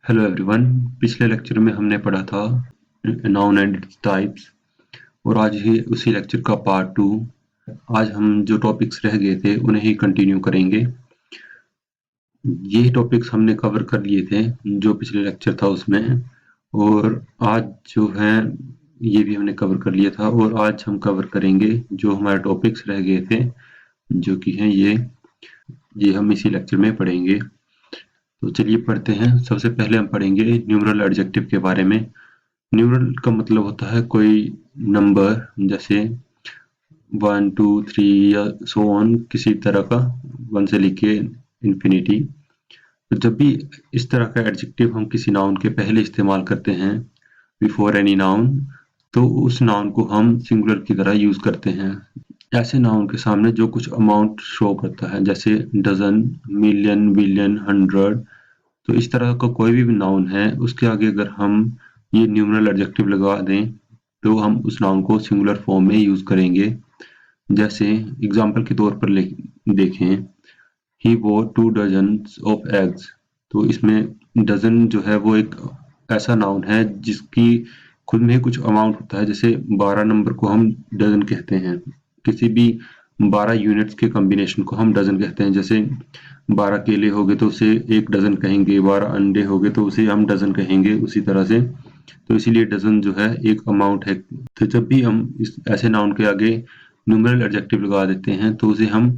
Hello everyone. पिछले lecture में हमने पढ़ा था नाउन एंड इट्स टाइप्स और आज ही उसी लेक्चर का पार्ट 2। आज हम जो टॉपिक्स रह गए थे उन्हें ही कंटिन्यू करेंगे। ये टॉपिक्स हमने कवर कर लिए थे जो पिछले लेक्चर था उसमें, और आज जो है ये भी हमने कवर कर लिया था, और आज हम कवर करेंगे जो हमारे टॉपिक्स रह गए थे जो कि हैं ये हम इसी लेक्चर में पढ़ेंगे। तो चलिए पढ़ते हैं। सबसे पहले हम पढ़ेंगे न्यूमरल एडजेक्टिव के बारे में। न्यूमरल का मतलब होता है कोई नंबर, जैसे 1 2 3 या सो ऑन, किसी तरह का 1 से लेके इन्फिनिटी। तो जब भी इस तरह का एडजेक्टिव हम किसी नाउन के पहले इस्तेमाल करते हैं, बिफोर एनी नाउन, तो उस नाउन को हम सिंगुलर की तरह यूज करते हैं। ऐसे नाउन के सामने जो कुछ अमाउंट शो करता है, जैसे डजन, मिलियन, बिलियन, 100, तो इस तरह का कोई भी नाउन है उसके आगे अगर हम ये न्यूमरल एडजेक्टिव लगा दें तो हम उस नाउन को सिंगुलर फॉर्म में यूज करेंगे। जैसे एग्जांपल के तौर पर देखें, ही bought 2 डजन्स ऑफ एग्स। तो इसमें डजन जो है वो एक ऐसा नाउन है जिसकी खुद में कुछ अमाउंट होता है। जैसे 12 नंबर को हम डजन कहते हैं, किसी भी 12 यूनिट्स के कॉम्बिनेशन को हम डजन कहते हैं। जैसे 12 केले हो गए तो उसे एक डजन कहेंगे, 12 अंडे हो गए तो उसे हम डजन कहेंगे, उसी तरह से। तो इसीलिए डजन जो है एक अमाउंट है। तो जब भी हम इस ऐसे नाउन के आगे न्यूमरल एडजेक्टिव लगा देते हैं तो उसे हम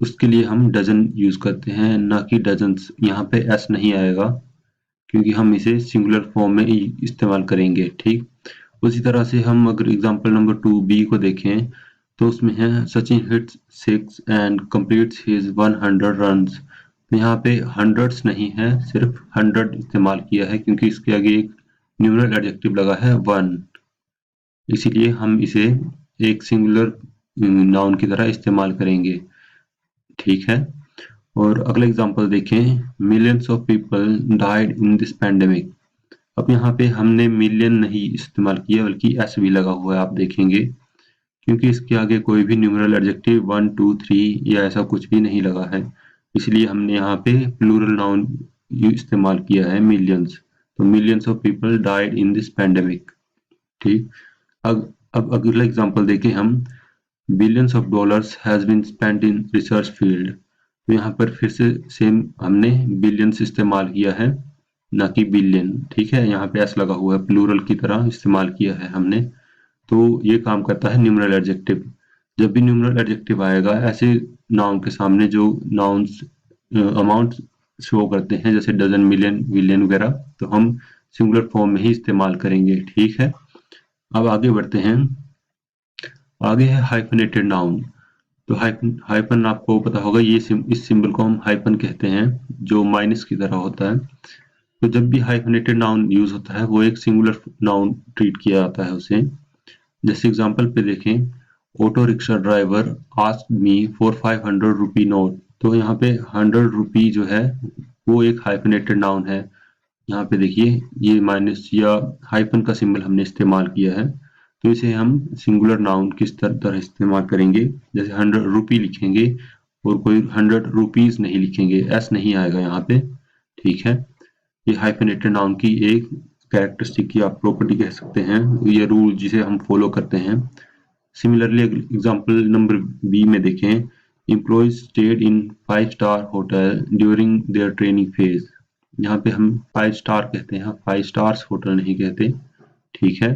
उसके लिए हम डजन यूज करते हैं, ना कि डजन्स। यहाँ पे एस नहीं आएगा क्योंकि हम इसे सिंगुलर फॉर्म में इस्तेमाल करेंगे। ठीक उसी तरह से हम अगर एग्जांपल नंबर 2 बी को देखें तो उसमें है Sachin hits 6 and completes his 100 runs. तो यहाँ पे हंड्रेड्स नहीं है, सिर्फ 100 इस्तेमाल किया है क्योंकि इसके आगे एक न्यूमरल एडजेक्टिव लगा है 1, इसीलिए हम इसे एक सिंगुलर नाउन की तरह इस्तेमाल करेंगे। ठीक है। और अगला एग्जांपल देखें, millions of people died in this pandemic. अब यहाँ पे हमने मिलियन नहीं इस्तेमाल किया बल्कि एस भी लगा हुआ है, आप देखेंगे, क्योंकि इसके आगे कोई भी न्यूमरल एडजेक्टिव 1 2 3 या ऐसा कुछ भी नहीं लगा है, इसलिए हमने यहाँ पे प्लूरल नाउन इस्तेमाल किया है, मिलियंस। तो millions of people died in this pandemic. ठीक। अब अगला एग्जांपल देखें हम, billions of dollars has been spent in research field. तो यहाँ पर फिर से सेम हमने बिलियंस इस्तेमाल किया है, ना कि बिलियन। ठीक है, यहाँ पे एस लगा हुआ है, प्लूरल की तरह इस्तेमाल किया है हमने। तो ये काम करता है न्यूमरल एडजेक्टिव। जब भी न्यूमरल एडजेक्टिव आएगा ऐसे नाउन के सामने जो नाउन्स अमाउंट शो करते हैं, जैसे डजन, मिलियन, बिलियन वगैरह, तो हम सिंगुलर फॉर्म में ही इस्तेमाल करेंगे। ठीक है। अब आगे बढ़ते हैं। आगे है हाइफनेटेड नाउन। तो हाइपन आपको पता होगा, इस सिंबल को हम हाइपन कहते हैं, जो माइनस की तरह होता है। तो जब भी हाइफनेटेड नाउन यूज होता है वो एक सिंगुलर नाउन ट्रीट किया जाता है उसे। जैसे एग्जांपल पे देखें, auto rickshaw driver asked me for 500 rupee note. तो यहाँ पे 100 रुपी जो है वो एक हाइफनेटेड नाउन है। यहाँ पे देखिए ये माइनस या हाइफन का सिंबल हमने इस्तेमाल किया है। तो इसे हम सिंगुलर नाउन किस तरह इस्तेमाल करेंगे, जैसे 100 रुपी लिखेंगे और कोई 100 रुपीज नहीं लिखेंगे, एस नहीं आएगा यहाँ पे। ठीक है। ये हाइफनेटेड नाउन की एक कैरेक्टरिस्टिक या प्रॉपर्टी कह सकते हैं, ये रूल जिसे हम फॉलो करते हैं। सिमिलरली एग्जांपल नंबर बी में देखें, employees stayed in 5 star hotel during their training phase. यहाँ पे हम 5 स्टार कहते हैं, 5 स्टार्स होटल नहीं कहते। ठीक है।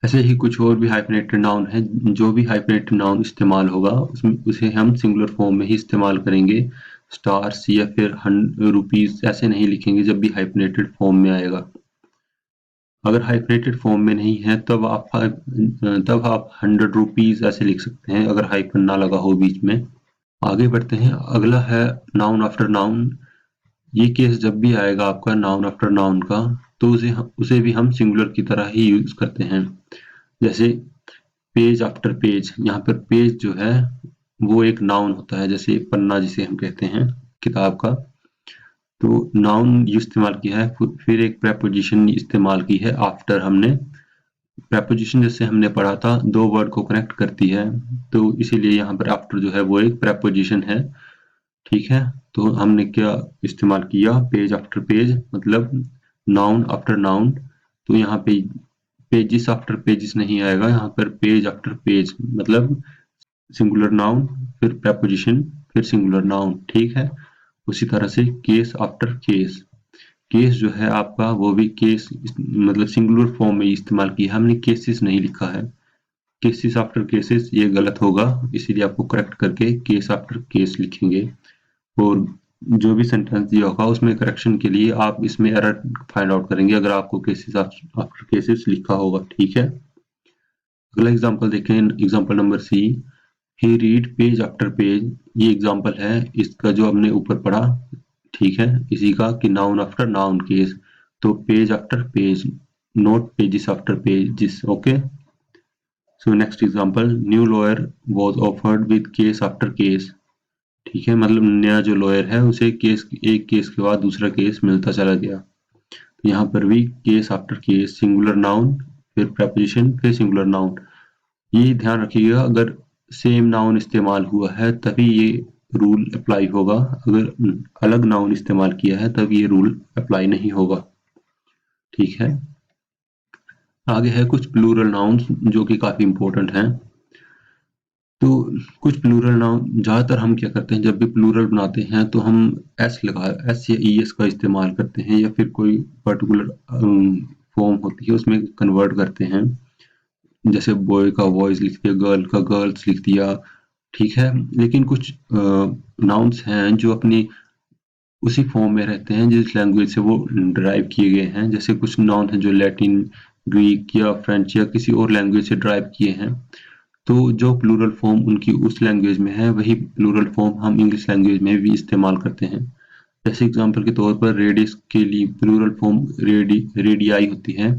ऐसे ही कुछ और भी हाइफनेटेड नाउन है। जो भी हाइफनेटेड नाउन इस्तेमाल होगा उसमें उसे हम सिंगुलर फॉर्म में ही इस्तेमाल करेंगे। स्टार्स या फिर रुपीज ऐसे नहीं लिखेंगे जब भी हाइफनेटेड फॉर्म में आएगा। अगर हाइफनेटेड फॉर्म में नहीं है तब आप 100 रुपीज ऐसे लिख सकते हैं, अगर हाइफन ना लगा हो बीच में। आगे बढ़ते हैं। अगला है नाउन आफ्टर नाउन। ये केस जब भी आएगा आपका नाउन आफ्टर नाउन का, तो उसे भी हम सिंगुलर की तरह ही यूज करते हैं। जैसे पेज आफ्टर पेज, यहाँ पर पेज जो है वो एक नाउन होता है, जैसे पन्ना जिसे हम कहते हैं किताब का। तो नाउन इस्तेमाल किया है, फिर एक प्रेपोजिशन इस्तेमाल की है आफ्टर हमने। प्रेपोजिशन जैसे हमने पढ़ा था दो वर्ड को कनेक्ट करती है, तो इसीलिए यहाँ पर आफ्टर जो है वो एक प्रेपोजिशन है। ठीक है। तो हमने क्या इस्तेमाल किया, पेज आफ्टर पेज, मतलब नाउन आफ्टर नाउन। तो यहाँ पे पेजेस आफ्टर पेजेस नहीं आएगा, यहाँ पर पेज आफ्टर पेज, मतलब सिंगुलर नाउन फिर प्रेपोजिशन फिर सिंगुलर नाउन, ठीक है। उसी तरह से केस आफ्टर केस, केस जो है आपका वो भी केस मतलब सिंगुलर फॉर्म में इस्तेमाल किया, हमने केसेस नहीं लिखा है। केसेस आफ्टर केसेस ये गलत होगा, इसीलिए आपको करेक्ट करके केस आफ्टर केस लिखेंगे। और जो भी सेंटेंस दिया होगा उसमें करेक्शन के लिए आप इसमें एरर फाइंड आउट करेंगे अगर आपको केसेस आफ्टर केसेस लिखा होगा, ठीक है। अगला एग्जांपल देखें, एग्जांपल नंबर सी, ही रीड पेज आफ्टर पेज। ये एग्जांपल है इसका जो हमने ऊपर पढ़ा, ठीक है, इसी का कि नाउन आफ्टर नाउन केस, तो page after page, note pages after pages, okay. So next example, new lawyer was offered with case after case, ठीक है, मतलब नया जो लॉयर है उसे केस, एक केस के बाद दूसरा केस मिलता चला गया। तो यहाँ पर भी case after case, singular noun फिर प्रेपोजिशन फिर सिंगुलर नाउन। ये ध्यान रखिएगा अगर सेम नाउन इस्तेमाल हुआ है तभी ये रूल अप्लाई होगा, अगर अलग नाउन इस्तेमाल किया है तब ये रूल अप्लाई नहीं होगा, ठीक है। आगे है कुछ प्लूरल नाउन्स जो कि काफी इंपॉर्टेंट हैं। तो कुछ प्लूरल नाउन, ज़्यादातर हम क्या करते हैं जब भी प्लूरल बनाते हैं तो हम एस या ईएस का इस्तेमाल करते हैं, या फिर कोई पर्टिकुलर फॉर्म होती है उसमें कन्वर्ट करते हैं, जैसे बॉय का बॉयज लिख दिया, गर्ल का गर्ल्स लिख दिया, ठीक है। लेकिन कुछ नाउन्स हैं जो अपनी उसी फॉर्म में रहते हैं जिस लैंग्वेज से वो ड्राइव किए गए हैं, जैसे कुछ नाउन हैं जो लैटिन, ग्रीक या फ्रेंच या किसी और लैंग्वेज से ड्राइव किए हैं, तो जो प्लूरल फॉर्म उनकी उस लैंग्वेज में है वही प्लूरल फॉर्म हम इंग्लिश लैंग्वेज में भी इस्तेमाल करते हैं। जैसे एग्जांपल के तौर पर रेडियस के लिए प्लूरल फॉर्म रेडियाई होती है,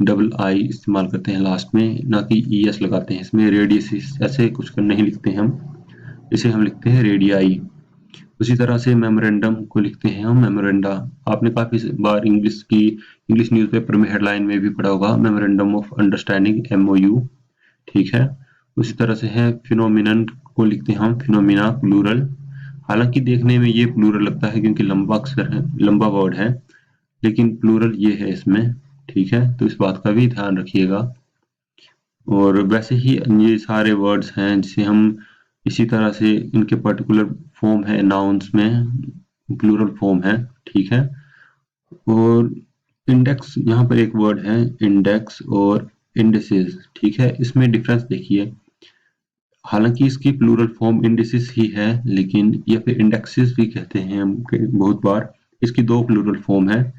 डबल आई इस्तेमाल करते हैं लास्ट में, ना कि ईएस लगाते हैं इसमें, रेडियस ऐसे कुछ कर नहीं लिखते हैं हम, इसे हम लिखते हैं रेडियाई। उसी तरह से मेमोरेंडम को लिखते हैं हम मेमोरेंडा। आपने काफी बार इंग्लिश न्यूज़पेपर में हेडलाइन में भी पढ़ा होगा, मेमोरेंडम ऑफ अंडरस्टैंडिंग, MOU, ठीक है। उसी तरह से है फिनोमिनन को लिखते हैं हम फिनोमिना प्लूरल, हालांकि देखने में ये प्लूरल लगता है क्योंकि लंबा अक्षर है, लंबा वर्ड है, लेकिन प्लूरल ये है इसमें, ठीक है, तो इस बात का भी ध्यान रखिएगा। और वैसे ही ये सारे वर्ड्स हैं जिसे हम इसी तरह से इनके पर्टिकुलर फॉर्म है नाउन्स में, प्लूरल फॉर्म है, ठीक है। और इंडेक्स, यहाँ पर एक वर्ड है इंडेक्स और इंडिसेस, ठीक है, इसमें डिफरेंस देखिए। हालांकि इसकी प्लूरल फॉर्म इंडिसेस ही है, लेकिन या फिर इंडेक्सेस भी कहते हैं हम बहुत बार, इसकी दो प्लूरल फॉर्म है।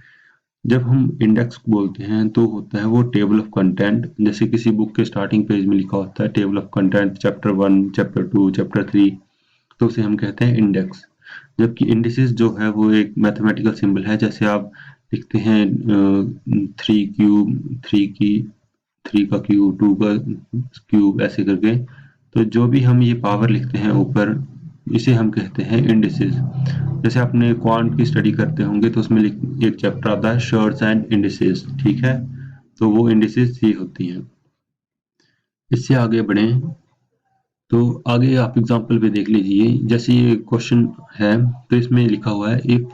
जब हम इंडेक्स बोलते हैं तो होता है वो टेबल ऑफ कंटेंट, जैसे किसी बुक के स्टार्टिंग पेज में लिखा होता है table of content, chapter 1, chapter 2, chapter 3, तो उसे हम कहते हैं इंडेक्स। जबकि इंडिसेस जो है वो एक मैथमेटिकल सिंबल है, जैसे आप लिखते हैं 3 का क्यूब, 2 का क्यूब, ऐसे करके, तो जो भी हम ये पावर लिखते हैं ऊपर, इसे हम कहते हैं इंडिसेस। जैसे आपने क्वांट की स्टडी करते होंगे तो उसमें एक चैप्टर आता है शॉर्ट्स एंड इंडिसेस, ठीक है, तो वो इंडिसेस ये होती हैं। इससे आगे बढ़ें तो आगे आप एग्जांपल पे देख लीजिए, जैसे ये क्वेश्चन है तो इसमें लिखा हुआ है if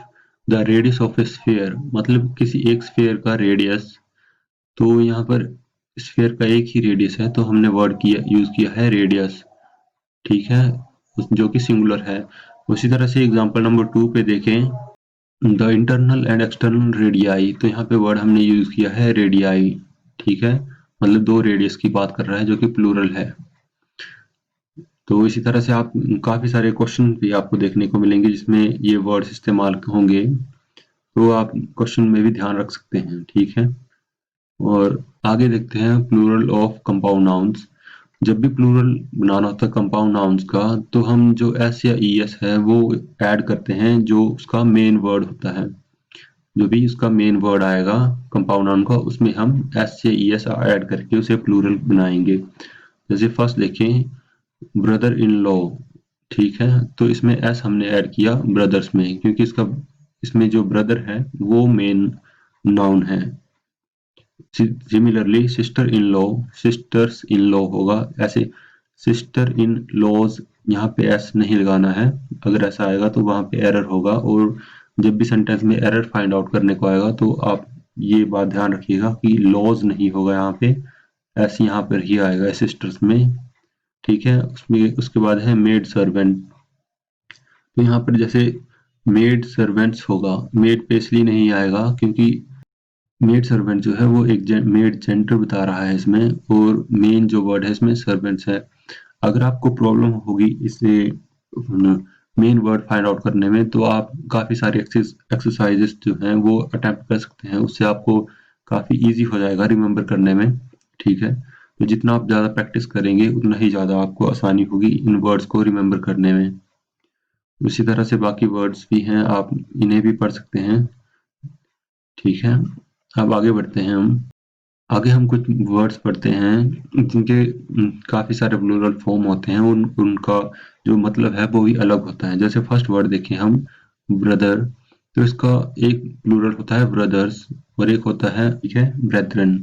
the radius of A sphere, मतलब किसी एक स्फीयर का रेडियस, तो यहाँ पर स्फीयर का एक ही रेडियस है तो हमने वर्ड यूज किया है रेडियस, ठीक है, जो कि सिंगुलर है। उसी तरह से एग्जांपल नंबर 2 पे देखें, the internal and external radii, तो यहाँ पे वर्ड हमने यूज किया है रेडियाई, ठीक है, मतलब दो रेडियस की बात कर रहा है जो कि प्लूरल है। तो इसी तरह से आप काफी सारे क्वेश्चन भी आपको देखने को मिलेंगे जिसमें ये वर्ड्स इस्तेमाल होंगे, तो आप क्वेश्चन में भी ध्यान रख सकते हैं, ठीक है। और आगे देखते हैं प्लूरल ऑफ कंपाउंड नाउन्स। जब भी प्लूरल बनाना होता है कंपाउंड नाउन्स का, तो हम जो एस या ईएस है वो ऐड करते हैं जो उसका मेन वर्ड होता है, जो भी उसका मेन वर्ड आएगा कंपाउंड नाउन का, उसमें हम एस या ईएस ऐड करके उसे प्लूरल बनाएंगे। जैसे फर्स्ट देखें ब्रदर इन लॉ, ठीक है, तो इसमें एस हमने ऐड किया ब्रदर्स में क्योंकि इसमें जो ब्रदर है वो मेन नाउन है। Similarly sister in law, sisters in law होगा, ऐसे सिस्टर इन लॉज यहाँ पे एस नहीं लगाना है। अगर ऐसा आएगा तो वहाँ पे एरर होगा, और जब भी सेंटेंस में एरर फाइंड आउट करने को आएगा तो आप ये बात ध्यान रखिएगा कि लॉज नहीं होगा यहाँ पे, एस यहाँ पर ही आएगा असिस्टर्स में, ठीक है। उसमें उसके बाद है मेड सर्वेंट। तो यहाँ पर जैसे मेड सर्वेंट्स होगा, मेड पे इसलिए नहीं आएगा क्योंकि मेड सर्वेंट जो है वो एक मेड जेंडर बता रहा है इसमें, और मेन जो वर्ड है इसमें सर्वेंट्स है। अगर आपको प्रॉब्लम होगी इसे मेन वर्ड फाइंड आउट करने में, तो आप काफ़ी सारे एक्सरसाइजेस जो हैं वो अटेम्प्ट कर सकते हैं, उससे आपको काफ़ी इजी हो जाएगा रिमेंबर करने में, ठीक है। तो जितना आप ज़्यादा प्रैक्टिस करेंगे उतना ही ज़्यादा आपको आसानी होगी इन वर्ड्स को रिमेंबर करने में। उसी तरह से बाकी वर्ड्स भी हैं, आप इन्हें भी पढ़ सकते हैं, ठीक है। अब आगे बढ़ते हैं हम। आगे हम कुछ वर्ड्स पढ़ते हैं जिनके काफ़ी सारे प्लूरल फॉर्म होते हैं, उनका जो मतलब है वो भी अलग होता है। जैसे फर्स्ट वर्ड देखें हम, ब्रदर, तो इसका एक प्लूरल होता है ब्रदर्स और एक होता है, ठीक है, ब्रेथरन।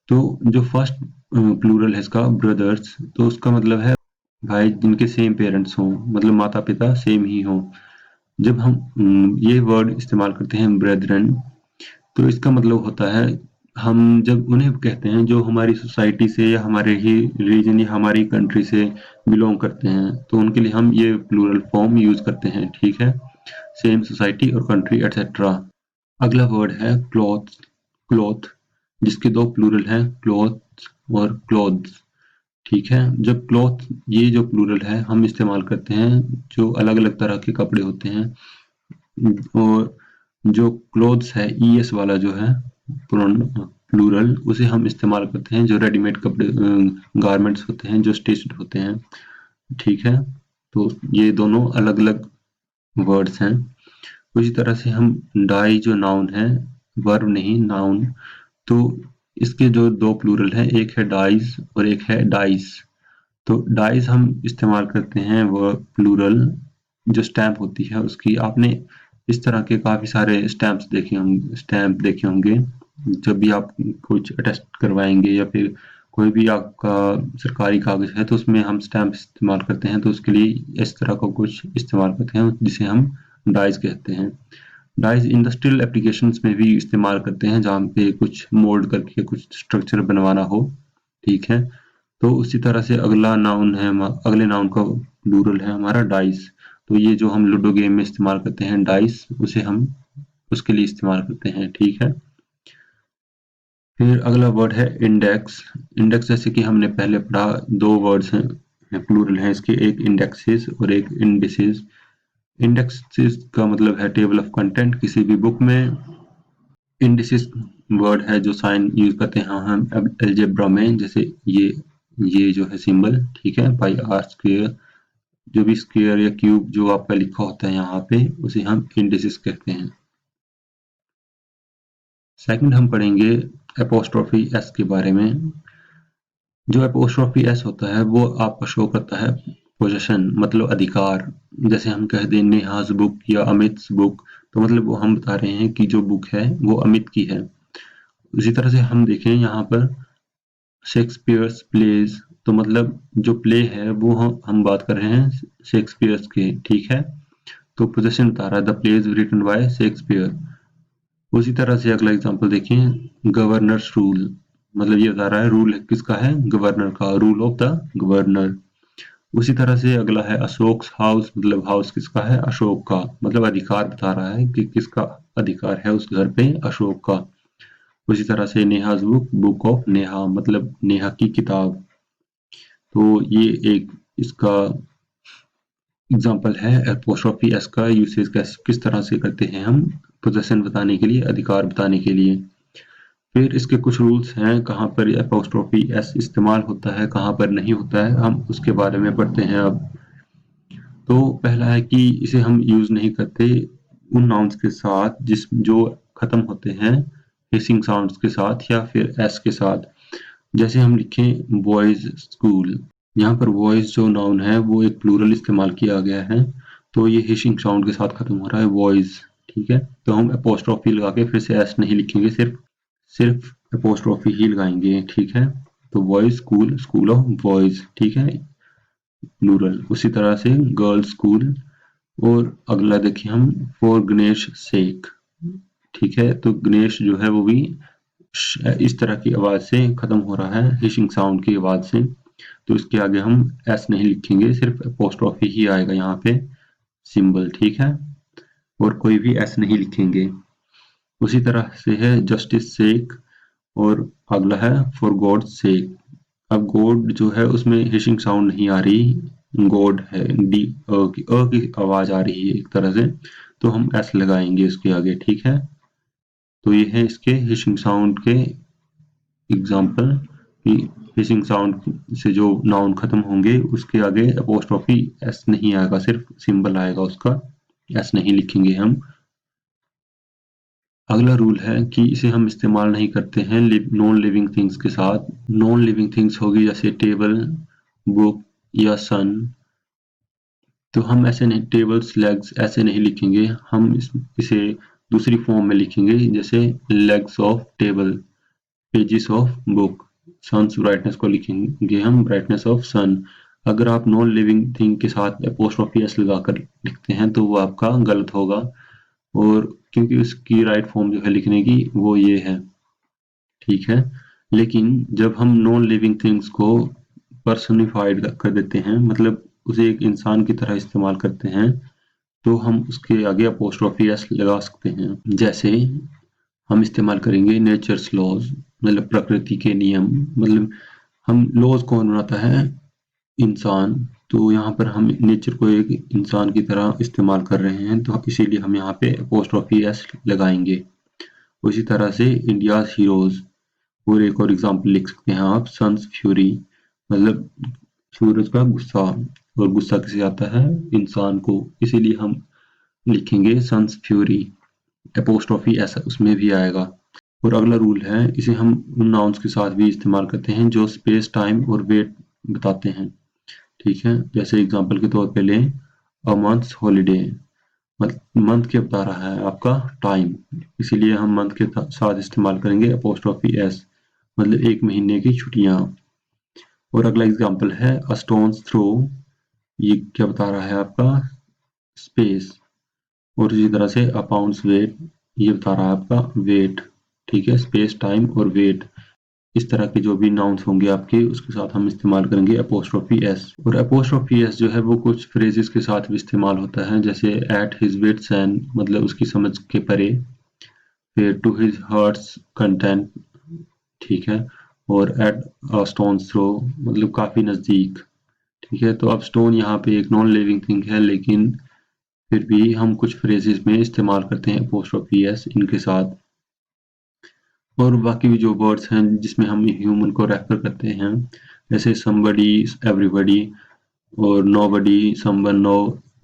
तो जो फर्स्ट प्लूरल है इसका ब्रदर्स, तो उसका मतलब है भाई जिनके सेम पेरेंट्स हों, मतलब माता पिता सेम ही हों। जब हम ये वर्ड इस्तेमाल करते हैं ब्रेथरन, तो इसका मतलब होता है हम जब उन्हें कहते हैं जो हमारी सोसाइटी से या हमारे ही रिलीजन या हमारी कंट्री से बिलोंग करते हैं, तो उनके लिए हम ये प्लूरल फॉर्म यूज करते हैं, ठीक है। सेम सोसाइटी और कंट्री एटसेट्रा। अगला वर्ड है क्लॉथ। क्लॉथ जिसके दो प्लूरल हैं, क्लॉथ और क्लॉथ्स, ठीक है। जब क्लॉथ ये जो प्लूरल है हम इस्तेमाल करते हैं जो अलग अलग तरह के कपड़े होते हैं, और जो क्लोथ्स है ईएस वाला जो है प्लूरल, उसे हम इस्तेमाल करते हैं जो रेडीमेड कपड़े गारमेंट्स होते हैं जो स्टिच्ड होते हैं, ठीक है। तो ये दोनों अलग अलग वर्ड्स हैं। उसी तरह से हम डाई जो नाउन है, वर्ब नहीं नाउन, तो इसके जो दो प्लूरल हैं, एक है डाइज और एक है डाइस। तो डाइस हम इस्तेमाल करते हैं वो प्लूरल जो स्टैम्प होती है उसकी। आपने इस तरह के काफ़ी सारे स्टैम्प देखे होंगे जब भी आप कुछ अटेस्ट करवाएंगे या फिर कोई भी आपका सरकारी कागज है तो उसमें हम स्टैम्प इस्तेमाल करते हैं, तो उसके लिए इस तरह का कुछ इस्तेमाल करते हैं जिसे हम डाइस कहते हैं। डाइस इंडस्ट्रियल एप्लीकेशंस में भी इस्तेमाल करते हैं जहाँ पे कुछ मोल्ड करके कुछ स्ट्रक्चर बनवाना हो, ठीक है। तो उसी तरह से अगला नाउन है, अगले नाउन का प्लूरल है हमारा डाइस। तो ये जो हम लूडो गेम में इस्तेमाल करते हैं डाइस, उसे हम उसके लिए इस्तेमाल करते हैं, ठीक है। फिर अगला वर्ड है इंडेक्स। इंडेक्स जैसे कि हमने पहले पढ़ा, दो वर्ड्स हैं प्लूरल हैं इसके, एक इंडेक्सेस और एक इंडिसेस। इंडेक्सेस का मतलब है टेबल ऑफ कंटेंट किसी भी बुक में। इंडिसेस वर्ड है जो साइन यूज करते हैं हम अलजेब्रा में, जैसे ये जो है सिंबल, ठीक है, पाई आर स्क्वायर, जो भी स्क्वायर या क्यूब जो आपका लिखा होता है यहाँ पे, उसे हम इंडिसेस कहते हैं। सेकंड हम पढ़ेंगे एपोस्ट्रोफी एस के बारे में। जो एपोस्ट्रोफी एस होता है वो आपका शो करता है पोजेशन, मतलब अधिकार। जैसे हम कह दें नेहाज बुक या अमित्स बुक, तो मतलब वो हम बता रहे हैं कि जो बुक है वो अमित की है। उसी तरह से हम देखें यहाँ पर शेक्सपियर्स प्लेज, तो मतलब जो प्ले है वो हम बात कर रहे हैं शेक्सपियर्स के, ठीक है। तो पोजेशन बता रहा है the plays written by Shakespeare. उसी तरह से अगला एग्जांपल देखें, गवर्नर्स रूल, मतलब ये बता रहा है रूल किसका है, गवर्नर का, रूल ऑफ द गवर्नर। उसी तरह से अगला है अशोक्स हाउस, मतलब हाउस किसका है, अशोक का, मतलब अधिकार बता रहा है कि किसका अधिकार है उस घर पे, अशोक का। उसी तरह से Neha's book, book of Neha, मतलब नेहा की किताब। तो ये एक इसका एग्जाम्पल है एपोस्ट्रोफी एस का यूसेज किस तरह से करते हैं हम पोजेशन बताने के लिए, अधिकार बताने के लिए। फिर इसके कुछ रूल्स हैं, कहाँ पर एपोस्ट्रोफी एस इस्तेमाल होता है, कहाँ पर नहीं होता है, हम उसके बारे में पढ़ते हैं अब। तो पहला है कि इसे हम यूज नहीं करते उन नाउन्स के साथ जो खत्म होते हैं हिसिंग साउंड्स के साथ या फिर एस के साथ। जैसे हम लिखें बॉयज स्कूल, यहाँ पर बॉयज जो नाउन है वो एक प्लूरल इस्तेमाल किया गया है, तो ये हिशिंग साउंड के साथ खत्म हो रहा है बॉयज, ठीक है। तो हम एपोस्ट्रोफी लगा के फिर से एस नहीं लिखेंगे, सिर्फ एपोस्ट्रोफी ही लगाएंगे, ठीक है। तो boys school, school of boys, ठीक है। प्लूरल। उसी तरह से गर्ल्स स्कूल। और अगला देखिए हम फॉर गणेश सेक। ठीक है, तो गणेश जो है वो भी इस तरह की आवाज से खत्म हो रहा है, हिशिंग साउंड की आवाज से, तो इसके आगे हम एस नहीं लिखेंगे, सिर्फ अपोस्ट्रोफी ही आएगा यहाँ पे सिंबल। ठीक है, और कोई भी एस नहीं लिखेंगे। उसी तरह से है जस्टिस सेक, और अगला है फॉर गॉड सेक। अब गॉड जो है उसमें हिशिंग साउंड नहीं आ रही, गॉड है, डी की आवाज आ रही है एक तरह से, तो हम एस लगाएंगे इसके आगे। ठीक है, तो ये है इसके हिशिंग साउंड के एग्जाम्पल कि हिशिंग साउंड से जो नाउन खत्म होंगे उसके आगे अपोस्ट्रोफी एस नहीं आएगा, सिर्फ सिंबल आएगा उसका, एस नहीं लिखेंगे हम। अगला रूल है कि इसे हम इस्तेमाल नहीं करते हैं नॉन लिविंग थिंग्स के साथ। नॉन लिविंग थिंग्स होगी जैसे टेबल, बुक या सन, तो हम ऐसे नहीं, टेबल्स लेग्स ऐसे नहीं लिखेंगे, हम इसे दूसरी फॉर्म में लिखेंगे, जैसे legs of table, pages of book, sun's brightness को लिखेंगे हम ब्राइटनेस ऑफ सन। अगर आप नॉन लिविंग थिंग के साथ अपोस्ट्रोफी एस लगाकर लिखते हैं तो वो आपका गलत होगा, और क्योंकि उसकी राइट फॉर्म जो है लिखने की वो ये है। ठीक है, लेकिन जब हम नॉन लिविंग थिंग्स को पर्सनिफाइड कर देते हैं, मतलब उसे एक इंसान की तरह इस्तेमाल करते हैं, तो हम उसके आगे अपोस्ट्रोफी एस लगा सकते हैं। जैसे हम इस्तेमाल करेंगे नेचर्स लॉज, मतलब प्रकृति के नियम, मतलब हम लॉज कौन बनाता है, इंसान, तो यहाँ पर हम नेचर को एक इंसान की तरह इस्तेमाल कर रहे हैं, तो इसीलिए हम यहाँ पे अपोस्ट्रोफी एस लगाएंगे। उसी तरह से इंडियाज हीरोज, और एक और एग्जांपल लिख सकते हैं आप, सन्स फ्यूरी, मतलब सूरज का गुस्सा, और गुस्सा किसे आता है, इंसान को, इसीलिए हम लिखेंगे सन्स फ्यूरी, एपोस्ट्रोफी ऐसा उसमें भी आएगा। और अगला रूल है, इसे हम उन नाउन्स के साथ भी इस्तेमाल करते हैं जो स्पेस, टाइम और वेट बताते हैं। ठीक है, जैसे एग्जांपल के तौर पे लें अ मंथ्स हॉलीडे, मंथ क्या बता रहा है, आपका टाइम, इसीलिए हम मंथ के साथ इस्तेमाल करेंगे अपोस्ट्रोफी एस, मतलब एक महीने की छुट्टियां। और अगला एग्जांपल है अ स्टोन्स थ्रो, ये क्या बता रहा है आपका, स्पेस। और इसी तरह से अ पाउंड्स वेट, ये बता रहा है आपका वेट। ठीक है, स्पेस, टाइम और वेट, इस तरह के जो भी नाउन्स होंगे आपके उसके साथ हम इस्तेमाल करेंगे अपोस्ट्रोफी एस। और अपोस्ट्रोफी एस जो है वो कुछ फ्रेजेस के साथ भी इस्तेमाल होता है, जैसे एट हिज विट्स एंड, मतलब उसकी समझ के परे, फिर टू हिज हार्ट्स कंटेंट। ठीक है, और एट अ स्टोन्स थ्रो, मतलब काफी नजदीक। ठीक है, तो अब स्टोन यहाँ पे एक नॉन लिविंग थिंग है, लेकिन फिर भी हम कुछ फ्रेजेस में इस्तेमाल करते हैं अपोस्ट्रोफी एस इनके साथ। और बाकी भी जो वर्ड्स हैं जिसमें हम ह्यूमन को रेफर करते हैं, जैसे somebody, everybody, और nobody, someone, no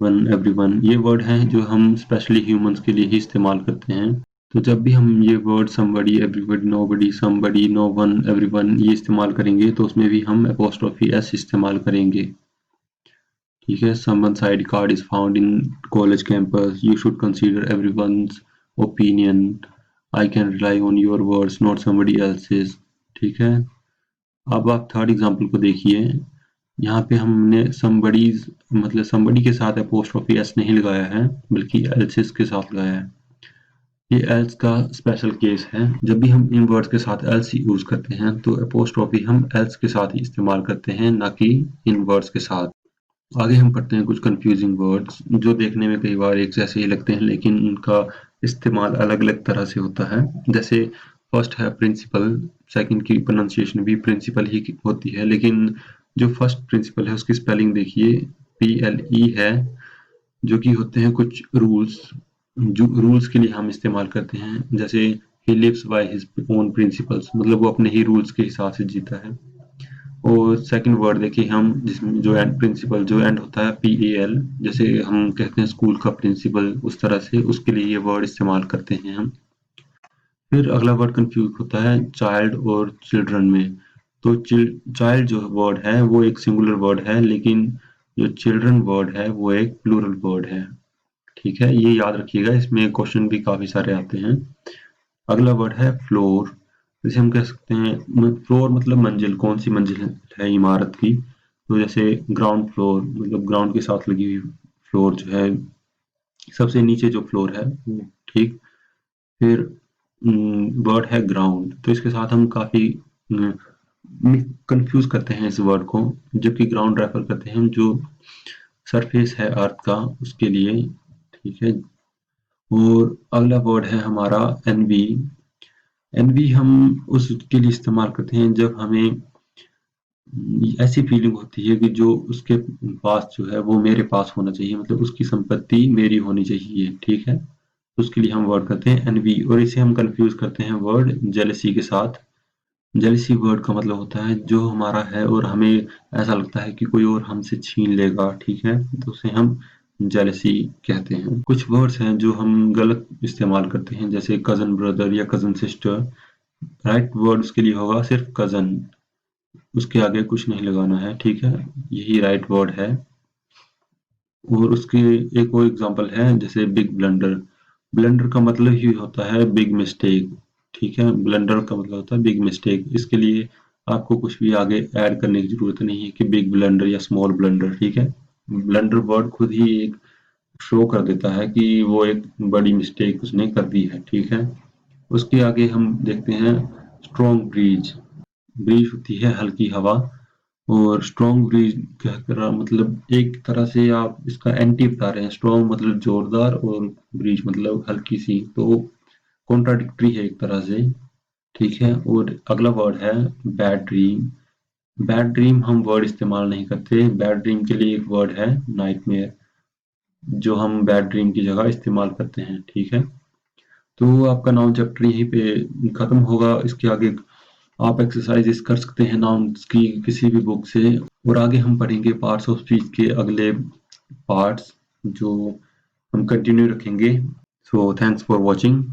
one, everyone, ये वर्ड हैं जो हम स्पेशली ह्यूमंस के लिए ही इस्तेमाल करते हैं। तो जब भी हम ये word somebody, everybody, nobody, somebody, no one, everyone ये इस्तेमाल करेंगे तो उसमें भी हम अपोस्ट्रोफी एस इस्तेमाल करेंगे। ठीक है, someone's ID card is found in college campus, you should consider everyone's opinion, I can rely on your words not somebody else's। ठीक है, अब आप थर्ड एग्जांपल को देखिए, यहाँ पे हमने somebody's, मतलब somebody के साथ अपोस्ट्रोफी एस नहीं लगाया है बल्कि else's के साथ लगाया है। ये else का स्पेशल केस है, जब भी हम इन वर्ड्स के साथ else यूज करते हैं तो अपोस्ट्रोफी हम else के साथ ही इस्तेमाल करते हैं, ना कि इन वर्ड्स के साथ। आगे हम पढ़ते हैं कुछ कंफ्यूजिंग वर्ड्स जो देखने में कई बार एक जैसे ही लगते हैं, लेकिन उनका इस्तेमाल अलग-अलग तरह से होता है। जैसे फर्स्ट है प्रिंसिपल, सेकंड की प्रोनाउंसिएशन भी प्रिंसिपल ही होती है, लेकिन जो फर्स्ट प्रिंसिपल है उसकी स्पेलिंग देखिए PLE है, जो कि होते हैं कुछ रूल्स, जो रूल्स के लिए हम इस्तेमाल करते हैं। जैसे he lives by his own principles, मतलब वो अपने ही रूल्स के हिसाब से जीता है। और सेकंड वर्ड देखिए हम, जिसमें जो एंड प्रिंसिपल जो एंड होता है PAL, जैसे हम कहते हैं स्कूल का प्रिंसिपल, उस तरह से उसके लिए ये वर्ड इस्तेमाल करते हैं हम। फिर अगला वर्ड कंफ्यूज होता है चाइल्ड और चिल्ड्रन में। तो चाइल्ड जो वर्ड है वो एक सिंगुलर वर्ड है, लेकिन जो चिल्ड्रन वर्ड है वो एक प्लूरल वर्ड है। ठीक है, ये याद रखिएगा, इसमें क्वेश्चन भी काफी सारे आते हैं। अगला वर्ड है फ्लोर, जैसे हम कह सकते हैं फ्लोर मतलब मंजिल, कौन सी मंजिल है इमारत की, तो जैसे ग्राउंड फ्लोर मतलब ग्राउंड के साथ लगी हुई फ्लोर जो है, सबसे नीचे जो फ्लोर है वो, ठीक। फिर वर्ड है ग्राउंड, तो इसके साथ हम काफ़ी कंफ्यूज करते हैं इस वर्ड को, जबकि ग्राउंड रेफर करते हैं हम जो सरफेस है अर्थ का उसके लिए, ठीक है। और अगला वर्ड है हमारा एनवी। एनवी हम उसके लिए इस्तेमाल करते हैं जब हमें ऐसी फीलिंग होती है कि जो उसके पास जो है वो मेरे पास होना चाहिए, मतलब उसकी संपत्ति मेरी होनी चाहिए, ठीक है। उसके लिए हम वर्ड करते हैं एनवी, और इसे हम कंफ्यूज करते हैं वर्ड जेलसी के साथ। जेलसी वर्ड का मतलब होता है जो हमारा है और हमें ऐसा लगता है कि कोई और हमसे छीन लेगा, ठीक है, तो उसे हम जेलसी कहते हैं। कुछ वर्ड्स हैं जो हम गलत इस्तेमाल करते हैं, जैसे कजन ब्रदर या कजन सिस्टर। राइट वर्ड उसके लिए होगा सिर्फ कजन, उसके आगे कुछ नहीं लगाना है, ठीक है, यही राइट वर्ड है। और उसके एक और एग्जांपल है जैसे बिग ब्लंडर। ब्लंडर का मतलब ही होता है बिग मिस्टेक, ठीक है, ब्लंडर का मतलब होता है बिग मिस्टेक। इसके लिए आपको कुछ भी आगे ऐड करने की जरूरत नहीं है कि बिग ब्लंडर या स्मॉल ब्लंडर, ठीक है। ब्लंडर वर्ड खुद ही एक शो कर देता है कि वो एक बड़ी मिस्टेक उसने कर दी है, ठीक है। उसके आगे हम देखते हैं स्ट्रॉन्ग ब्रीज। ब्रीज होती है हल्की हवा, और स्ट्रॉन्ग ब्रीज कहकर मतलब एक तरह से आप इसका एंटी बता रहे हैं। स्ट्रॉन्ग मतलब जोरदार और ब्रीज मतलब हल्की सी, तो कॉन्ट्राडिक्टरी है एक तरह से, ठीक है। और अगला वर्ड है बैड ड्रीम। बैड ड्रीम हम वर्ड इस्तेमाल नहीं करते, बैड ड्रीम के लिए एक वर्ड है नाइटमेयर, जो हम बैड ड्रीम की जगह इस्तेमाल करते हैं, ठीक है। तो आपका नाउन चैप्टर यहीं पे खत्म होगा। इसके आगे आप एक्सरसाइजेस कर सकते हैं नाउन्स की किसी भी बुक से, और आगे हम पढ़ेंगे पार्ट्स ऑफ स्पीच के अगले पार्ट्स जो हम कंटिन्यू रखेंगे। So thanks for watching.